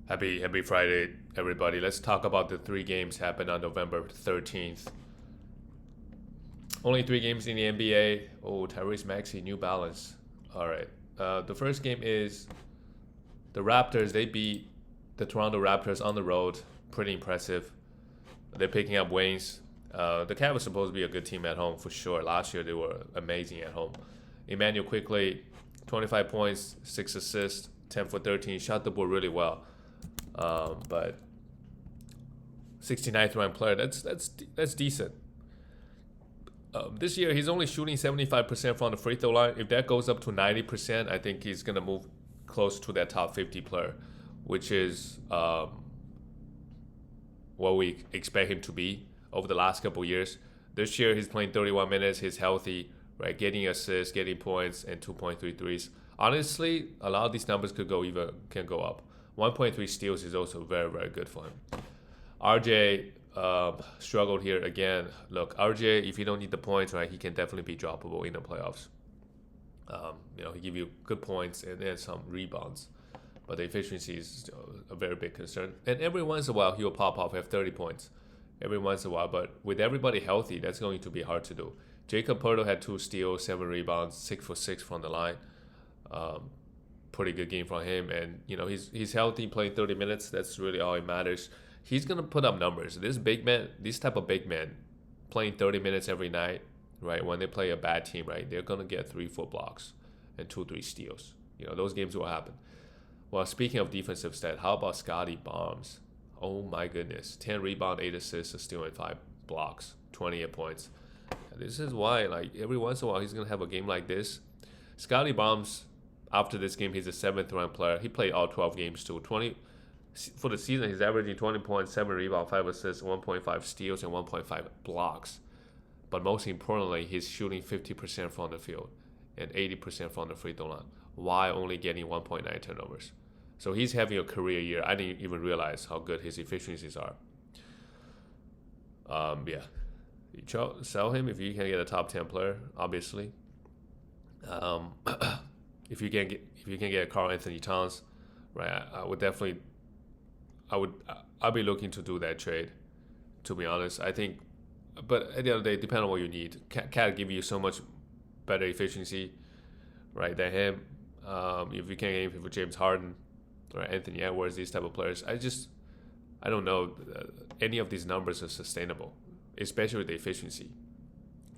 Happy Friday, everybody. Let's talk about the three games happened on November 13th. Only three games in the NBA. Oh, Tyrese Maxey, New Balance. All right. The first game is the Raptors. They beat the Toronto Raptors on the road. Pretty impressive. They're picking up wins. The Cavs was supposed to be a good team at home for sure. Last year they were amazing at home. Emmanuel quickly, 25 points, 6 assists, 10 for 13. Shot the ball really well. But 69th ranked player, that's decent. This year he's only shooting 75% from the free throw line. If that goes up to 90%, I think he's gonna move close to that top 50 player, which is what we expect him to be over the last couple years. This year he's playing 31 minutes. He's healthy, right? Getting assists, getting points, and 2.3 threes. Honestly, a lot of these numbers can go up. 1.3 steals is also very, very good for him. RJ struggled here again. Look, RJ, if you don't need the points, right, he can definitely be droppable in the playoffs. He give you good points and then some rebounds, but the efficiency is a very big concern. And every once in a while, he'll pop off, have 30 points every once in a while. But with everybody healthy, that's going to be hard to do. Jacob Poeltl had 2 steals, 7 rebounds, 6 for 6 from the line. Pretty good game from him, and he's healthy, playing 30 minutes. That's really all it matters. He's gonna put up numbers. This type of big man, playing 30 minutes every night, right? When they play a bad team, right, they're gonna get 3-4 blocks and 2-3 steals. Those games will happen. Well, speaking of defensive stat, how about Scotty Barnes? Oh my goodness, 10 rebound, 8 assists, a steal, and 5 blocks, 28 points. This is why, every once in a while, he's gonna have a game like this. Scotty Barnes. After this game, he's a 7th ranked player. He played all 12 games too. For the season, he's averaging 20 points, 7 rebounds, 5 assists, 1.5 steals, and 1.5 blocks. But most importantly, he's shooting 50% from the field and 80% from the free throw line, while only getting 1.9 turnovers. So he's having a career year. I didn't even realize how good his efficiencies are. Yeah, you sell him if you can get a top 10 player, obviously. If you can get Karl Anthony Towns, right? I'd be looking to do that trade. To be honest, I think, but at the end of the day, depending on what you need, Cat give you so much better efficiency, right, than him. If you can't get him for James Harden or Anthony Edwards, these type of players, I don't know any of these numbers are sustainable, especially with the efficiency,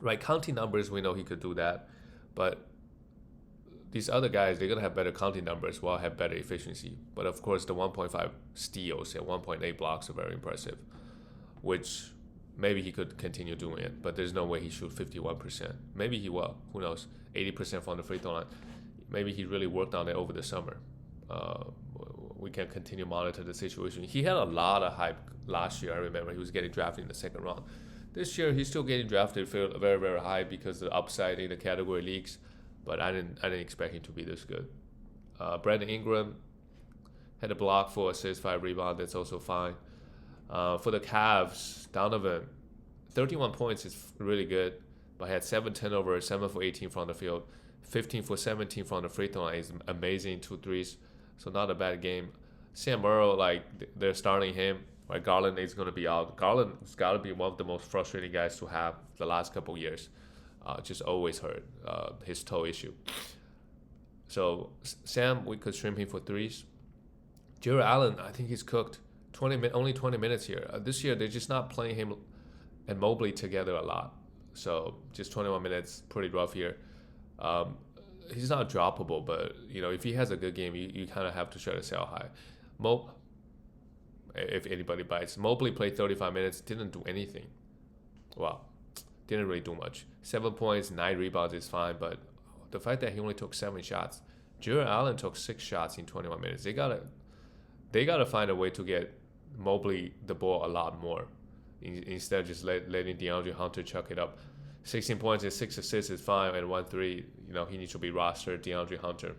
right? Counting numbers, we know he could do that, but these other guys, they're going to have better counting numbers while have better efficiency. But of course, the 1.5 steals and 1.8 blocks are very impressive, which maybe he could continue doing it, but there's no way he shoot 51%. Maybe he will. Who knows? 80% from the free throw line. Maybe he really worked on it over the summer. We can continue to monitor the situation. He had a lot of hype last year. I remember he was getting drafted in the second round. This year, he's still getting drafted very, very high because of the upside in the category leagues. But I didn't expect him to be this good. Brandon Ingram had a block, 4 assists, 5 rebounds. That's also fine. For the Cavs, Donovan, 31 points is really good, but had 7 turnovers, 7 for 18 from the field, 15 for 17 from the free throw line is amazing, 2 threes. So not a bad game. Sam Merrill, they're starting him. Right, Garland is going to be out. Garland's got to be one of the most frustrating guys to have the last couple years. Just always hurt, his toe issue. So Sam, we could stream him for threes. Jared Allen, I think he's cooked. Only 20 minutes here. This year, they're just not playing him and Mobley together a lot. So just 21 minutes, pretty rough here. He's not droppable, but if he has a good game, you kind of have to try to sell high. If anybody bites, Mobley played 35 minutes, didn't do anything. Wow. Didn't really do much. 7 points, 9 rebounds is fine, but the fact that he only took 7 shots, Jared Allen took 6 shots in 21 minutes. They gotta find a way to get Mobley the ball a lot more, instead of just letting DeAndre Hunter chuck it up. 16 points and 6 assists is fine, and 1 3. He needs to be rostered. DeAndre Hunter.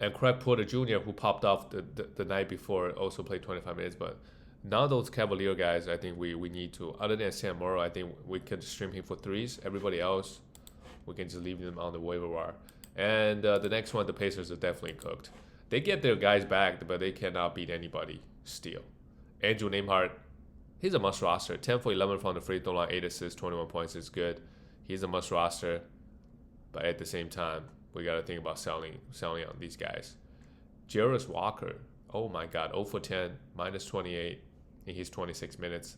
And Craig Porter Jr., who popped off the night before, also played 25 minutes, but. Now those Cavalier guys, I think we need to, other than Sam Morrow, I think we could stream him for threes. Everybody else, we can just leave them on the waiver wire. And the next one, the Pacers are definitely cooked. They get their guys back, but they cannot beat anybody still. Andrew Nembhard, he's a must roster. 10 for 11 from the free throw line, 8 assists, 21 points is good. He's a must roster, but at the same time, we got to think about selling on these guys. Jarvis Walker, oh my God, 0 for 10, minus 28 in his 26 minutes.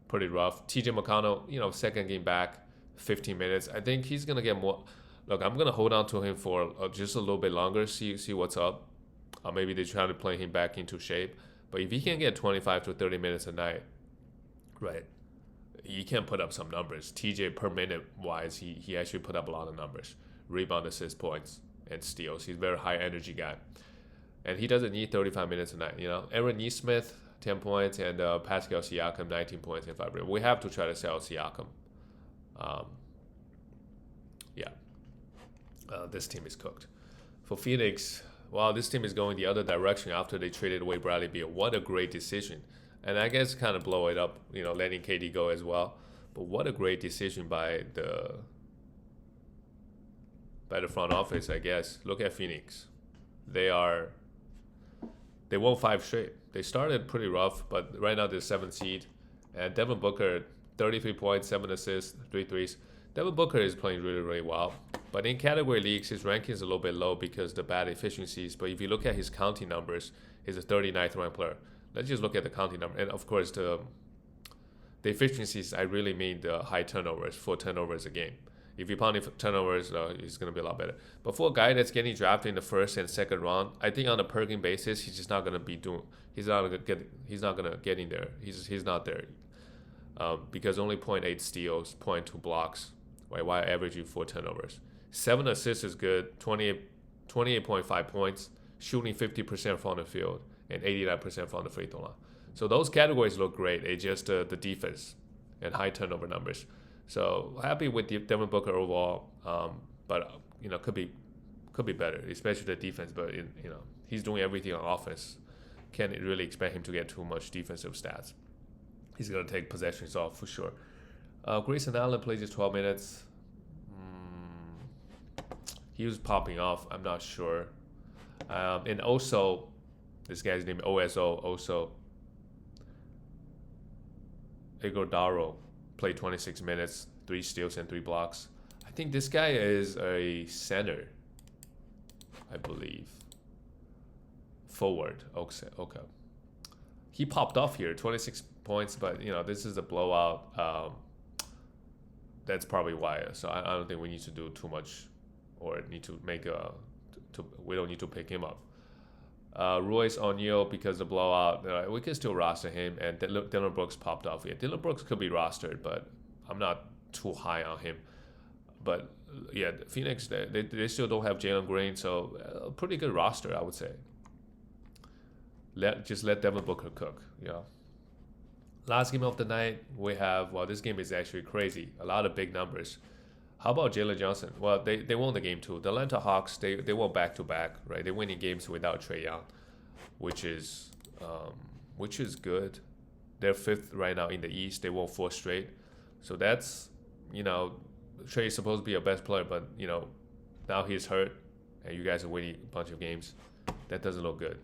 Pretty rough. TJ McConnell, second game back, 15 minutes. I think he's going to get more. Look, I'm going to hold on to him for just a little bit longer, see what's up. Maybe they're trying to play him back into shape. But if he can get 25 to 30 minutes a night, right, he can put up some numbers. TJ per minute wise, he actually put up a lot of numbers. Rebound, assist, points, and steals. He's a very high energy guy. And he doesn't need 35 minutes a night. Aaron Nesmith, 10 points, and Pascal Siakam, 19 points and 5 rebounds. We have to try to sell Siakam. This team is cooked. For Phoenix, this team is going the other direction after they traded away Bradley Beal. What a great decision. And I guess kind of blow it up, letting KD go as well. But what a great decision by the front office, I guess. Look at Phoenix. They won 5 straight. They started pretty rough, but right now they're 7th seed. And Devin Booker, 33 points, 7 assists, 3 threes. Devin Booker is playing really, really well. But in category leagues, his ranking is a little bit low because of the bad efficiencies. But if you look at his counting numbers, he's a 39th ranked player. Let's just look at the counting number. And of course, the efficiencies, I really mean the high turnovers, 4 turnovers a game. If you pound turnovers, it's going to be a lot better. But for a guy that's getting drafted in the first and second round, I think on a per game basis, he's just not going to be doing. He's not going to get in there. He's not there, because only 0.8 steals, 0.2 blocks, right? While averaging 4 turnovers. 7 assists is good. 28.5 points, shooting 50% from the field, and 89% from the free throw line. So those categories look great. It's just the defense and high turnover numbers. So happy with Devin Booker overall, but could be better, especially the defense. But he's doing everything on offense. Can't really expect him to get too much defensive stats. He's gonna take possessions off for sure. Grayson Allen plays just 12 minutes. He was popping off. I'm not sure. And also, this guy's name OSO. Also, Iguodala played 26 minutes, 3 steals and 3 blocks. I think this guy is a center, I believe. Forward. Okay. He popped off here, 26 points, but this is a blowout. That's probably why. So I don't think we need to do too much, or need to make we don't need to pick him up. Royce O'Neal, because of the blowout, we can still roster him. And Dylan Brooks popped off here. Dylan Brooks could be rostered, but I'm not too high on him. But yeah, Phoenix, they still don't have Jalen Green, so a pretty good roster, I would say. Just let Devin Booker cook. Last game of the night, we have, this game is actually crazy. A lot of big numbers. How about Jalen Johnson? Well, they won the game too. The Atlanta Hawks, they won back-to-back, right? They're winning games without Trae Young, which is good. They're 5th right now in the East. They won 4 straight. So that's, Trae is supposed to be your best player, but, now he's hurt, and you guys are winning a bunch of games. That doesn't look good.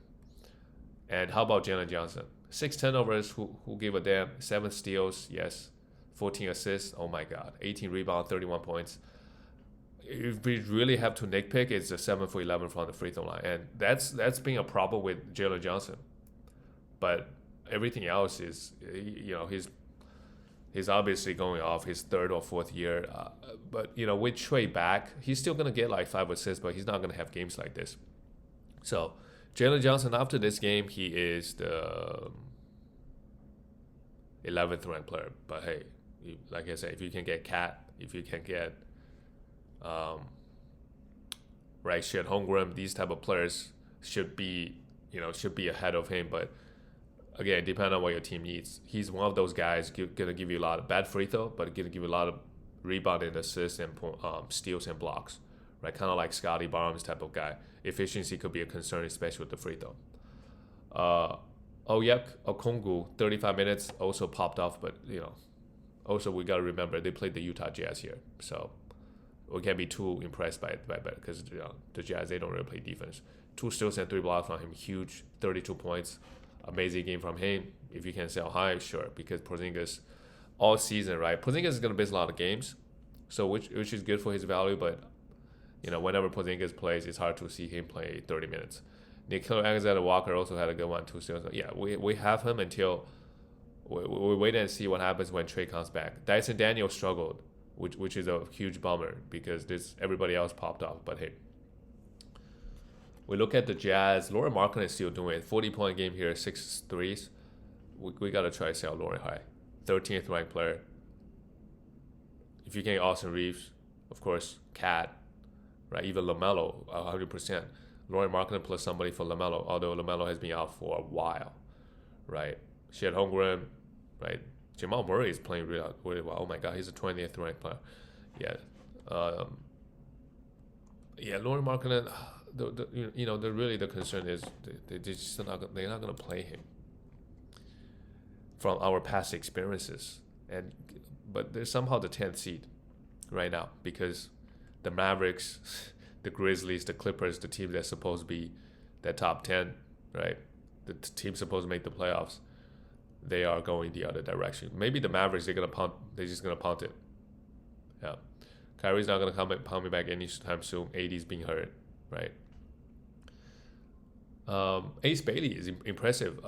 And how about Jalen Johnson? 6 turnovers, who give a damn? 7 steals, yes. 14 assists, oh my God. 18 rebounds, 31 points. If we really have to nitpick, it's a 7 for 11 from the free throw line. And that's been a problem with Jalen Johnson. But everything else is, he's obviously going off his 3rd or 4th year. But, with Trae back, he's still going to get like 5 assists, but he's not going to have games like this. So, Jalen Johnson, after this game, he is the 11th ranked player. But hey, like I said, if you can get Cat, if you can get Shed Holmgren, these type of players should be ahead of him. But again, depending on what your team needs, he's one of those guys gonna give you a lot of bad free throw, but gonna give you a lot of rebound and assists and steals and blocks, right? Kind of like Scotty Barnes type of guy. Efficiency could be a concern, especially with the free throw. Onyeka Okongwu, 35 minutes, also popped off, but also we gotta remember they played the Utah Jazz here, so we can't be too impressed by that because the Jazz, they don't really play defense. 2 steals and 3 blocks from him. Huge, 32 points. Amazing game from him. If you can sell high, sure. Because Porzingis, all season, right? Porzingis is going to miss a lot of games, so which is good for his value. But whenever Porzingis plays, it's hard to see him play 30 minutes. Nickeil Alexander-Walker also had a good one, 2 steals. Yeah, we have him until we wait and see what happens when Trey comes back. Dyson Daniels struggled, which is a huge bummer because everybody else popped off. But hey, we look at the Jazz. Lauri Markkanen is still doing it. 40-point game here, 6 threes. We got to try to sell Lauri high. 13th ranked player. If you can get Austin Reeves, of course, Cat, right? Even LaMelo, 100%. Lauri Markkanen plus somebody for LaMelo, although LaMelo has been out for a while, right? Shed Holmgren, right? Jamal Murray is playing really, really well. Oh my God, he's a 20th ranked player. Yeah. Lauri Markkanen, the concern is they're not going to play him from our past experiences, but they're somehow the 10th seed right now because the Mavericks, the Grizzlies, the Clippers, the team that's supposed to be that top 10, right? The team supposed to make the playoffs, they are going the other direction. Maybe the Mavericks, they're just gonna punt it. Yeah, Kyrie's not gonna come back anytime soon. AD's being hurt, right? Ace Bailey is impressive.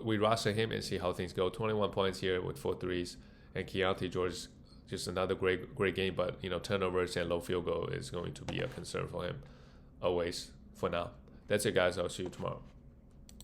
We roster him and see how things go. 21 points here with 4 threes, and Keontae George, just another great game. But turnovers and low field goal is going to be a concern for him always. For now, that's it, guys. I'll see you tomorrow.